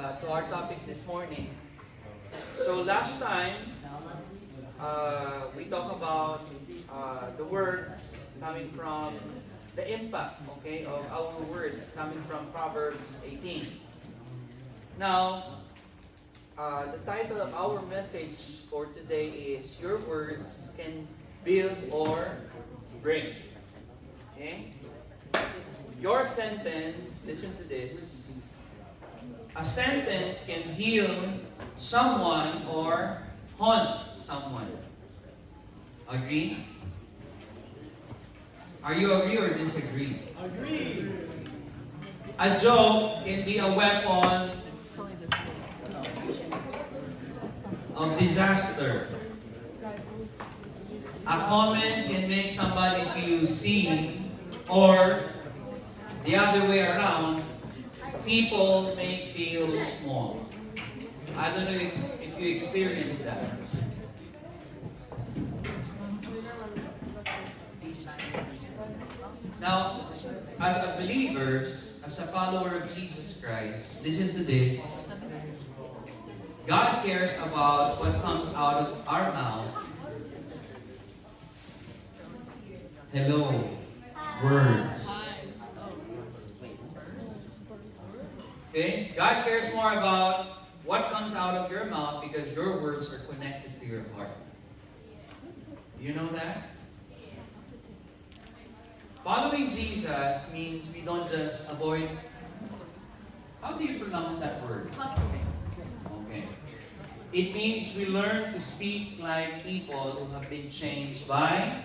to our topic this morning. So last time, we talked about the words coming from the impact, okay, of our words coming from Proverbs 18. Now, the title of our message for today is Your Words Can Build or Break. Okay? Your sentence, listen to this. A sentence can heal someone or haunt someone. Agree? Are you agree or disagree? Agree. A joke can be a weapon of disaster. A comment can make somebody feel seen, or the other way around, people may feel small. I don't know if you experience that. Now, as a believers, as a follower of Jesus Christ, listen to this. God cares about what comes out of our mouth. Hello, words. Okay? God cares more about what comes out of your mouth because your words are connected to your heart. You know that? Following Jesus means we don't just avoid. How do you pronounce that word? Okay. It means we learn to speak like people who have been changed by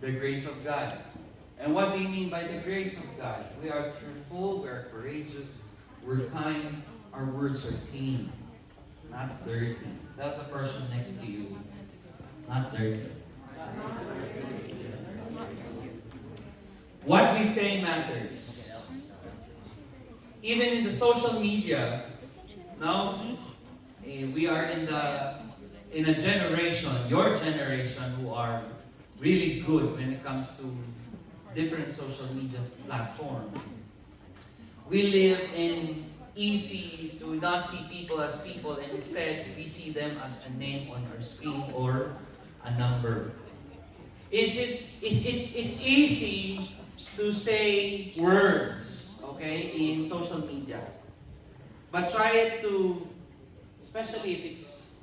the grace of God. And what do you mean by the grace of God? We are truthful, we are courageous, we're kind, our words are clean, not dirty. Tell the person next to you, not dirty. What we say matters. Even in the social media, now we are in a generation, your generation, who are really good when it comes to different social media platforms. We live in easy to not see people as people, and instead we see them as a name on our screen or a number. It's easy to say words, okay, in social media. But try it to, especially if it's,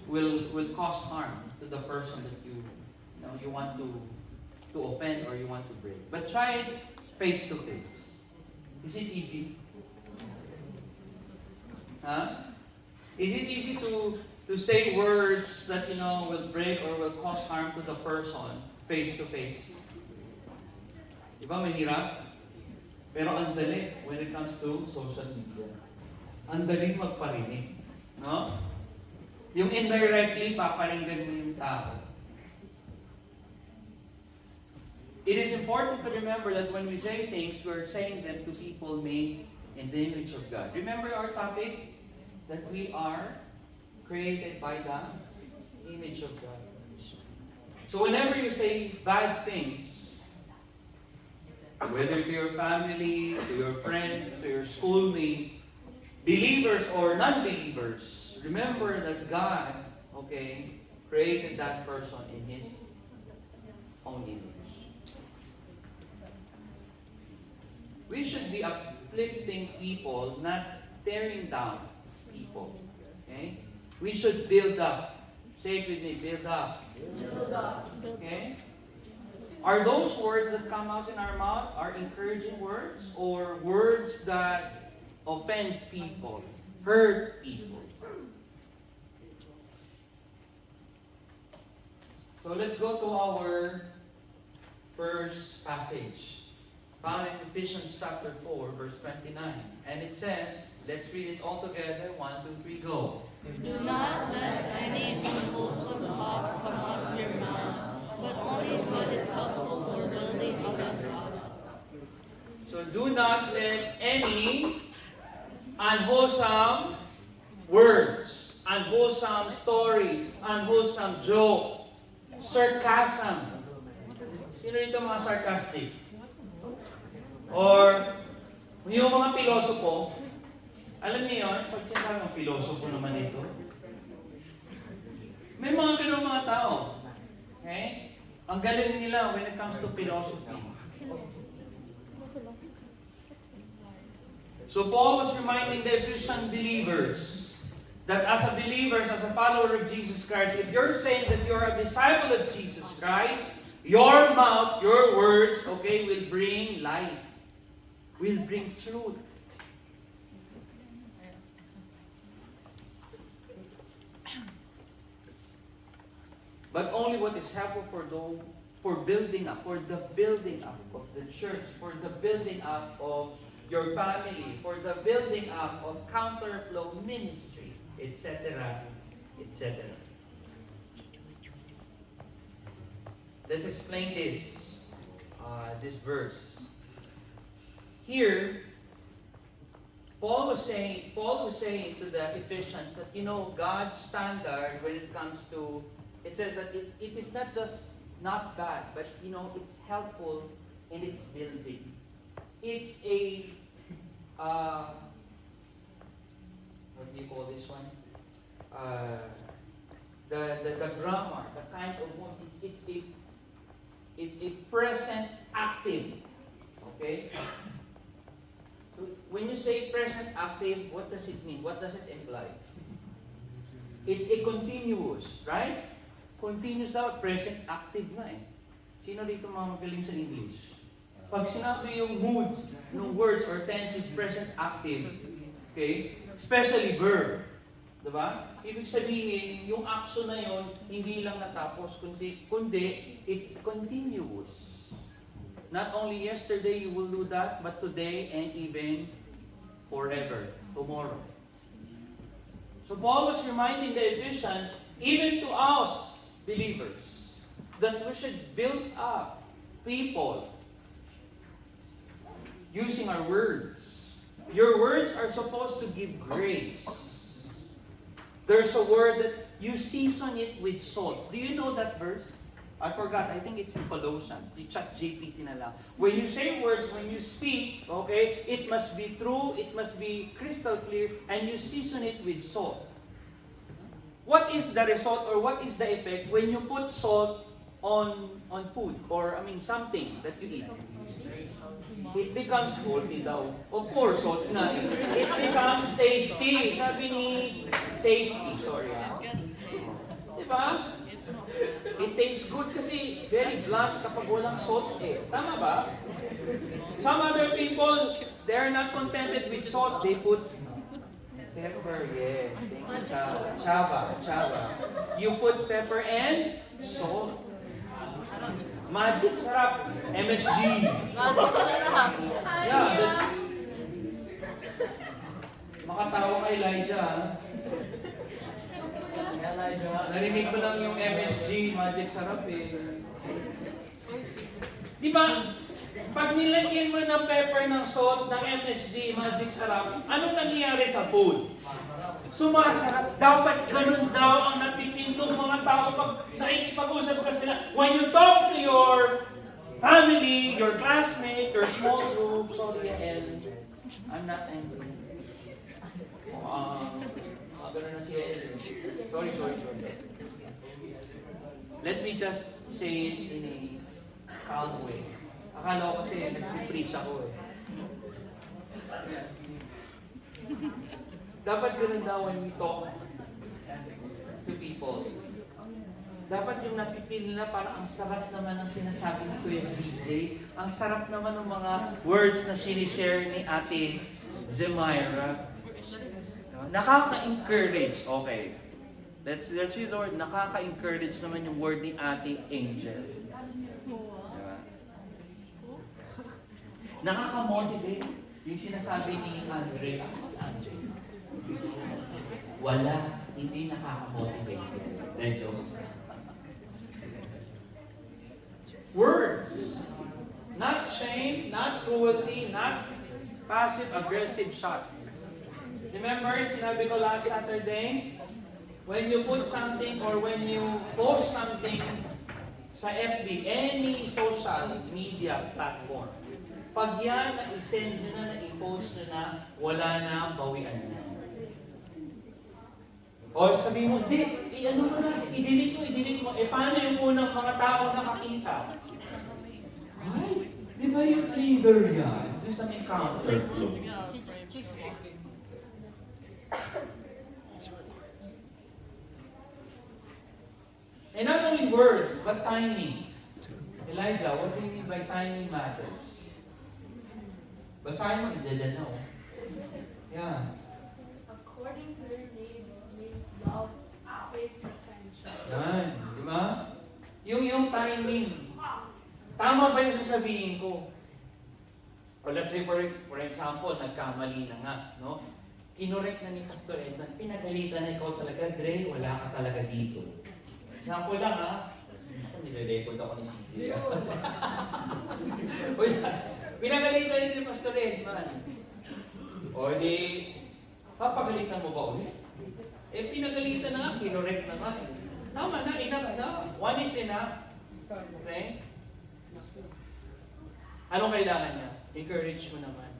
will cause harm to the person that you want to offend or you want to break. But try it face to face. Is it easy? Huh? Is it easy to say words that will break or will cause harm to the person face to face? Di ba mahirap? Pero ang dali when it comes to social media. Ang dali magparinig. No? Yung indirectly, paparinggan mo yung tao. It is important to remember that when we say things, we're saying them to people made in the image of God. Remember our topic? That we are created by the image of God. So whenever you say bad things, whether to your family, to your friend, to your schoolmate, believers or non-believers, remember that God, created that person in His own image. We should be uplifting people, not tearing down people. Okay? We should build up. Say it with me, build up. Build up. Okay? Are those words that come out in our mouth are encouraging words or words that offend people, hurt people? So let's go to our first passage, found in Ephesians chapter 4, verse 29. And it says, let's read it all together. 1, 2, 3, go. Do not let any unwholesome talk come out of your mouths, but only what is helpful for building others up. So do not let any unwholesome words, unwholesome stories, unwholesome joke, sarcasm. Sino dito mga sarcastic? Or yung mga pilosopo, Alam niyo yun, pag sinabang pilosopo naman ito, may mga ganun mga tao. Okay? Ang galing nila when it comes to philosophy. So Paul was reminding the Ephesian believers that as a believer, as a follower of Jesus Christ, if you're saying that you're a disciple of Jesus Christ, your mouth, your words, okay, will bring life, will bring truth. But only what is helpful for building up, for the building up of the church, for the building up of your family, for the building up of counterflow ministry, etc., etc. Let's explain this verse. Here, Paul was saying to the Ephesians that, God's standard when it comes to, it says that it is not just not bad, but it's helpful in its building. It's a what do you call this one? The grammar, the kind of mood, it's a present active. Okay? So when you say present active, what does it mean? What does it imply? It's a continuous, right? Continuous daw, present active na eh. Sino dito mga magaling sa English? Pag sinabi yung moods ng words or tenses present active, okay? Especially verb, diba? Ibig sabihin, yung action na yon hindi lang natapos, kundi it's continuous. Not only yesterday you will do that, but today and even forever, tomorrow. So Paul was reminding the Ephesians, even to us, believers, that we should build up people using our words. Your words are supposed to give grace. There's a word that you season it with salt. Do you know that verse? I forgot. I think it's in Colossians. You check GPT na lang. When you say words, when you speak, okay, it must be true, it must be crystal clear, and you season it with salt. What is the result or what is the effect when you put salt on food or something that you eat? It becomes salty daw. Of course, salt na. It becomes tasty. Sabi ni tasty, sorry. Diba? It tastes good kasi very blunt kapag walang salt eh. Tama ba? Some other people, they're not contented with salt. They put pepper, yes. Thank you, Chava. You put pepper and salt. Magic sarap. MSG. Magic sarap. Yeah, that's... Makatawa ka, Elijah. Narinig ko lang yung MSG, magic sarap eh. Di ba? Pag nilagyan mo ng pepper, ng salt, ng MSG, magic sarap, anong nangyayari sa food? Sumasarap. Dapat ganun daw ang napipintong mga tao pag nakikipag-usap ka sila. When you talk to your family, your classmate, your small group, sorry, and I'm not angry. Ganun na si Ellen. Sorry. Let me just say it in a calm way. Akala ko kasi nag-preach ako eh. Dapat ganun daw when we talk to people. Dapat yung napipili na parang ang sarap naman ang sinasabi ni Kuya CJ. Ang sarap naman ng mga words na sinishare ni Ate Zemira. Nakaka-encourage. Okay. Let's use the word. Nakaka-encourage naman yung word ni Ate Angel. Diba? Nakaka-motivate yung sinasabi ni Andre. Wala. Hindi nakaka-motivate. Medyo. Words. Not shame, not cruelty, not passive-aggressive shots. Remember, sinabi ko last Saturday, when you put something or when you post something sa FB, any social media platform, Pag yan, na-send nyo na, na-post nyo na, wala na, bawian na. O sabihin mo, ano mo na, i-delete mo. Paano yung unang mga tao nakakita? Ay, di ba yung leader yan? Doon sa may counterflow. And not only words, but timing. Elijah, what do you mean by timing matters? Basahin mo, hindi know. Yeah. According to their needs means love, faith, attention. Yan, di ba? Yung timing. Tama ba yung sasabihin ko? Or let's say for example, nagkamali na nga, no? Kinorek na ni Pastor Edman, pinagalitan na ikaw talaga, Dre, wala ka talaga dito. Example lang ha, ako nire-record ako ni Cynthia. Pinagalitan rin ni Pastor Edman. O di, papagalitan mo ba ulit? Eh pinagalitan na nga, kinorek na nga. Tama na, enough na. One is enough. Okay? Anong kailangan niya? Encourage mo naman.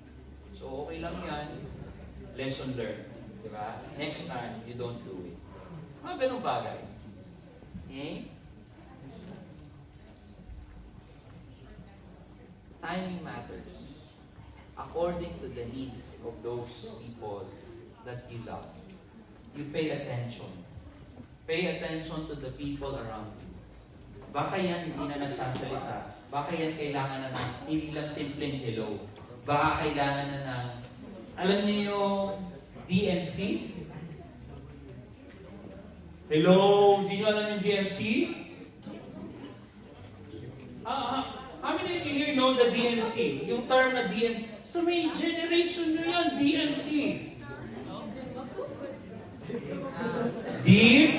So okay lang yan. Lesson learned. Diba? Next time, you don't do it. Mga ganun bagay. Okay? Timing matters. According to the needs of those people that you love. You pay attention. Pay attention to the people around you. Baka yan hindi na nagsasalita. Baka yan kailangan na ng hindi lang simpleng hello. Baka kailangan na ng, alam niyo yung DMC? Hello? Hindi niyo alam yung DMC? How many of you here know the DMC? Yung term na DMC. So may generation nyo yan, DMC. Deep,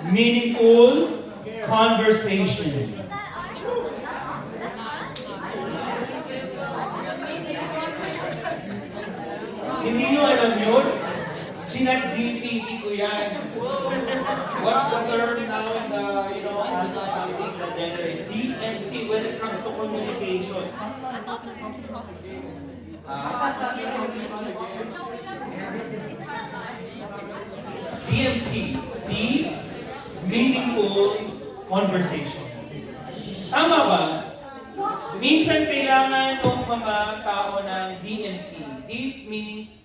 meaningful conversation. Hindi nyo alam yun? Sinag-GPT ko yan. What's the term now in the, something that generate? DMC when it comes to communication. DMC, deep, meaningful conversation. Tama ba? Minsan kailangan ng mga tao ng DMC, deep,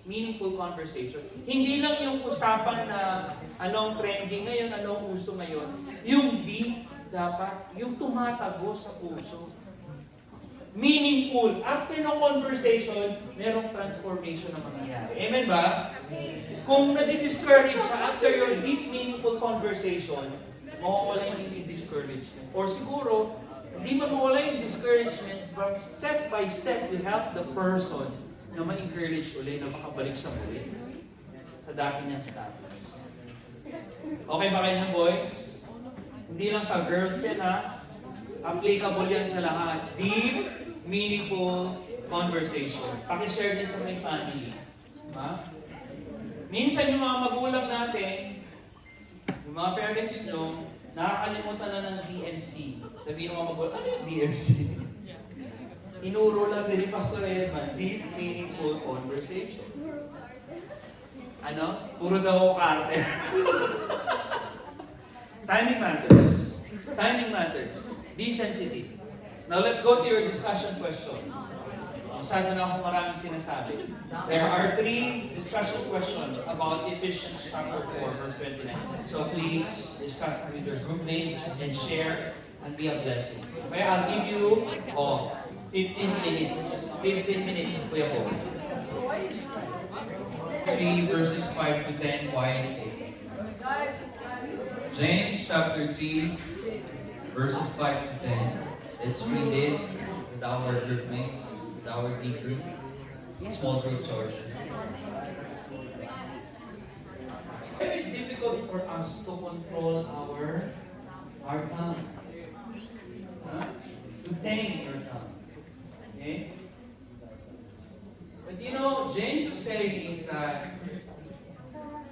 meaningful conversation. Hindi lang yung usapan na anong trending ngayon, anong uso ngayon. Yung deep, dapat, yung tumatago sa puso. Meaningful. After ng conversation, merong transformation na mangyayari. Amen ba? Kung nadi-discourage siya after your deep, meaningful conversation, mawawala yung discouragement. Or siguro, hindi man mawala yung discouragement, but step by step, you help the person na ma-encourage ulit, na makabalik sa muli sa dati niyang status. Okay ba kayo ng boys? Hindi lang sa girls yan ha. Applicable yan sa lahat. Deep, meaningful conversation. Pakishare din sa my family. Ha? Minsan yung mga magulang natin, yung mga parents nyo, nakakalimutan na ng DMC. Sabihin ng mga magulang, ano yung DMC? Inuro lang din ni Pastor Edman, deep, meaningful conversation. Ano? Puro daw karte. Timing matters. Timing matters. Be sensitive. Now let's go to your discussion question. Masyado na akong maraming sinasabi. There are 3 discussion questions about Ephesians chapter 4, verse 29. So please discuss with your group mates and share and be a blessing. Okay, I'll give you 15 minutes. 15 minutes, Kuya Paul. 3 verses 5 to 10, quiet. James chapter 3, verses 5 to 10. Let's read it with our group mate, with our D group, small group sorry. Very difficult for us to control our tongue. To tame your tongue. Okay? But James was saying that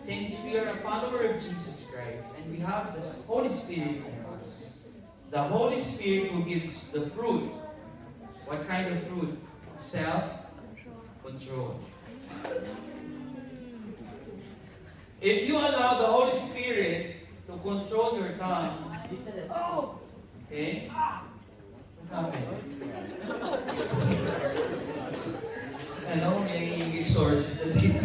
since we are a follower of Jesus Christ and we have the Holy Spirit in us, the Holy Spirit who gives the fruit. What kind of fruit? self-control. If you allow the Holy Spirit to control your tongue, okay? What happened? Hello, may sources na dito.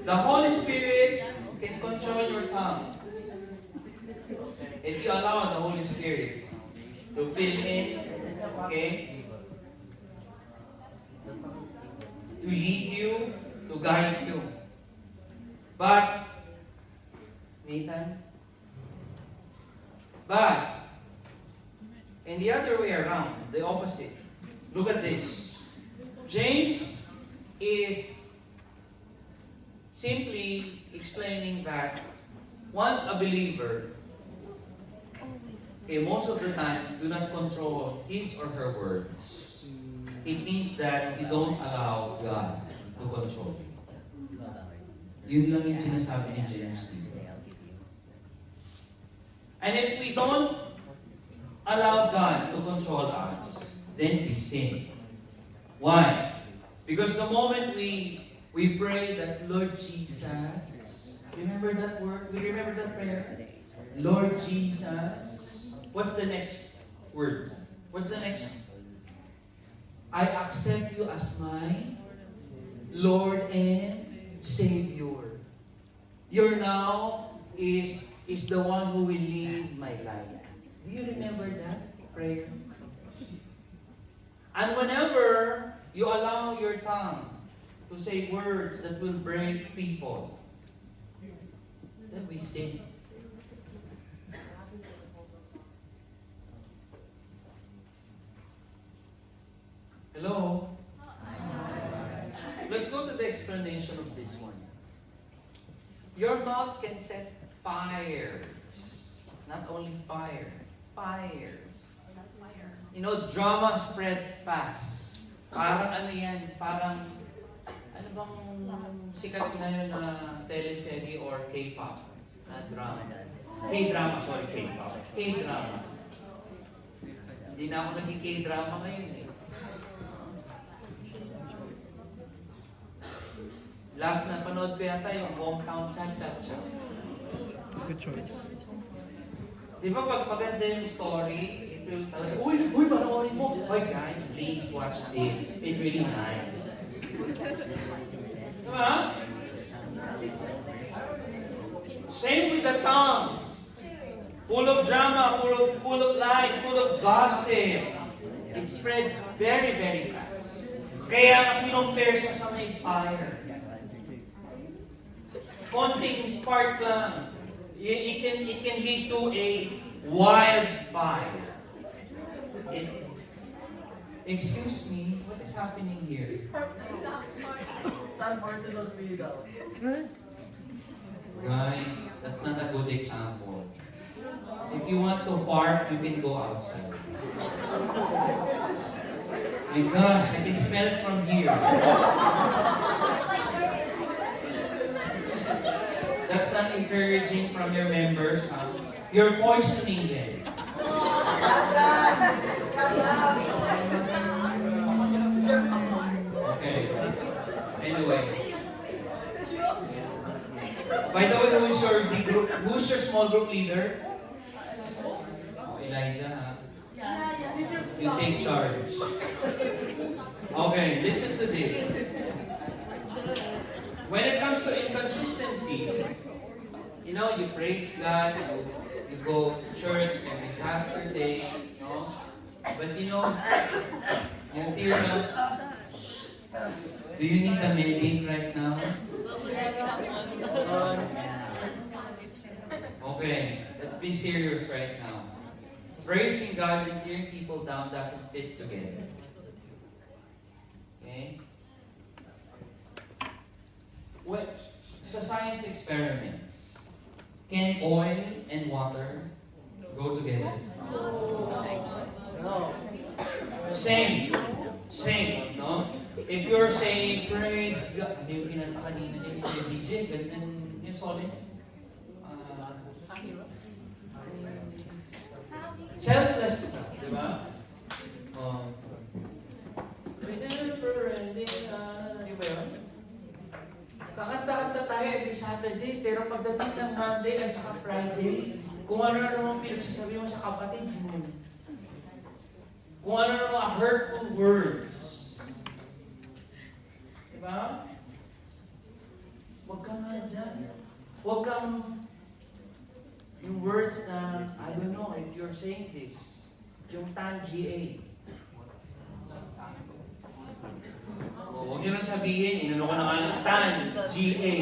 The Holy Spirit can control your tongue. If you allow the Holy Spirit to fill in, okay? To lead you, to guide you. But, Nathan? But, in the other way around, the opposite. Look at this. James is simply explaining that once a believer, okay, most of the time, do not control his or her words. It means that you don't allow God to control you. Yun lang yung sinasabi ni James dito. And if we don't allow God to control us, then we sin. Why? Because the moment we pray that, Lord Jesus, remember that word? We remember that prayer? Lord Jesus. What's the next word? What's the next? I accept you as my Lord and Savior. Your now is the one who will lead my life. Do you remember that prayer? And whenever you allow your tongue to say words that will break people, then we sin. Hello? Let's go to the explanation of this one. Your mouth can set fires. Not only fire, fires. You know, drama spreads fast. Parang ano yan, parang, ano bang sikat na yun na teleserye or K-pop? Drama. K-drama, sorry, K-pop. K-drama. Hindi na ako naging K-drama ngayon eh. Last na panood ko yata yung Hometown Cha-Cha-Cha. Good choice. Di ba pag maganda yung story, it will talaga, uy, panoorin mo! Oy guys, please watch this. It's really nice. Diba? Same with the tongue. Full of drama, full of lies, full of gossip. It spread very, very fast. Kaya kinompare siya sa may fire. Konting spark lang. It can lead to a wildfire. Excuse me, what is happening here? Guys, that's not a good example. If you want to fart, you can go outside. My gosh, I can smell it from here. That's not encouraging from your members. You're poisoning them. Okay. Anyway. By the way, who's your small group leader? Oh, Elijah, you take charge. Okay, listen to this. When it comes to inconsistency, you know, you praise God, you go to church every Saturday, you know. But you know, yung tira, do you need a medic right now? Okay, let's be serious right now. Praising God and tearing people down doesn't fit together. Okay? What? Sa science experiments, can oil and water go together? No. Same, no? If you're saying, praise God, hindi mo kinanta kanina din yung DJ, ganyan yung solid. Selfless ka, di ba? Never ending, di ba yun? Kakanta-kanta tayo every Saturday, pero pagdating ng Monday at saka Friday, kung ano na naman pinagsasabi mo sa kapatid mo, kung ano na mga hurtful words, di ba? Huwag ka nga dyan. Huwag kang yung words na, I don't know if you're saying this, yung TAN-GA. Huwag nyo nang sabihin, inano ko na nga ng TAN-GA.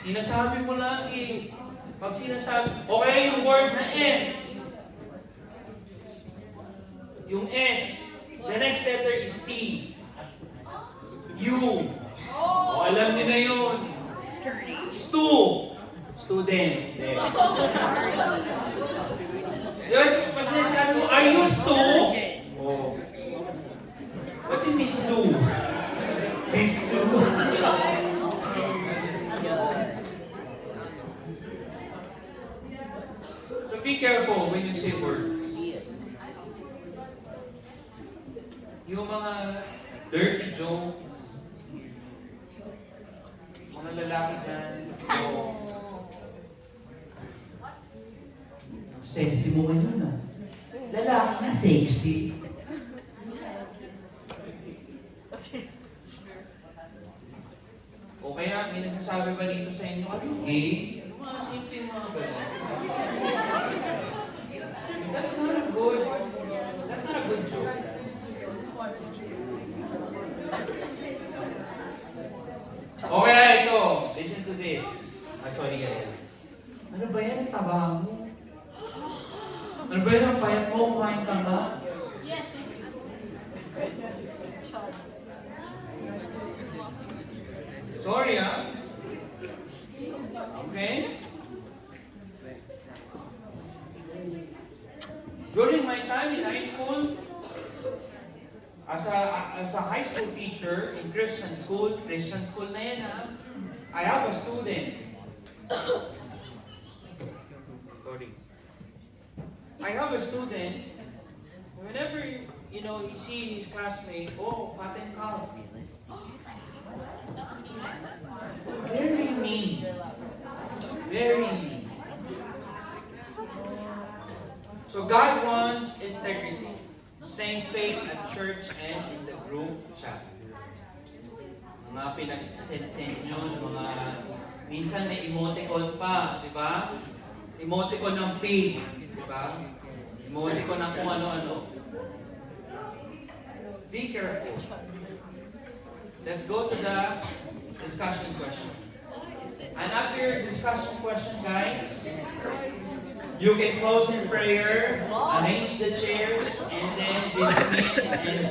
Sinasabi mo lang eh. Pag sinasabi, okay yung word na S. Yung S, the next letter is T. U. O, alam niyo na yun. Stu. Student. Yes, pag sinasabi mo, are you Stu? Oh. What it means Stu? Means Stu. So be careful when you say words. Yung mga dirty jokes, mga lalaki dyan, o sexy mo ngayon ah. Lalaki na sexy. O kaya, may nagsasabi ba dito sa inyo, are you gay? Yung mga simple yung mga gano'n. That's not a good joke. Okay, ito. Listen to this. Sorry guys. Ano ba yan? Ang taba mo? Ano ba yan? Ang payat mo? Kumain ka ba? Yes. Sorry ah. Okay? During my time in high school, as a high school teacher in Christian school na yan ha, I have a student. Sorry. I have a student, whenever, you know, he see his classmate, oh, fat and cow. Very mean. Very mean. So God wants integrity. Same faith at church and in the group chat. Mga pinag-send nyo, mga minsan may emoticon pa, di ba? Emoticon ng pig, di ba? Emoticon ng kung ano-ano. Be careful. Let's go to the discussion question. And after your discussion question, guys, you can close in prayer, arrange the chairs, and then dismiss and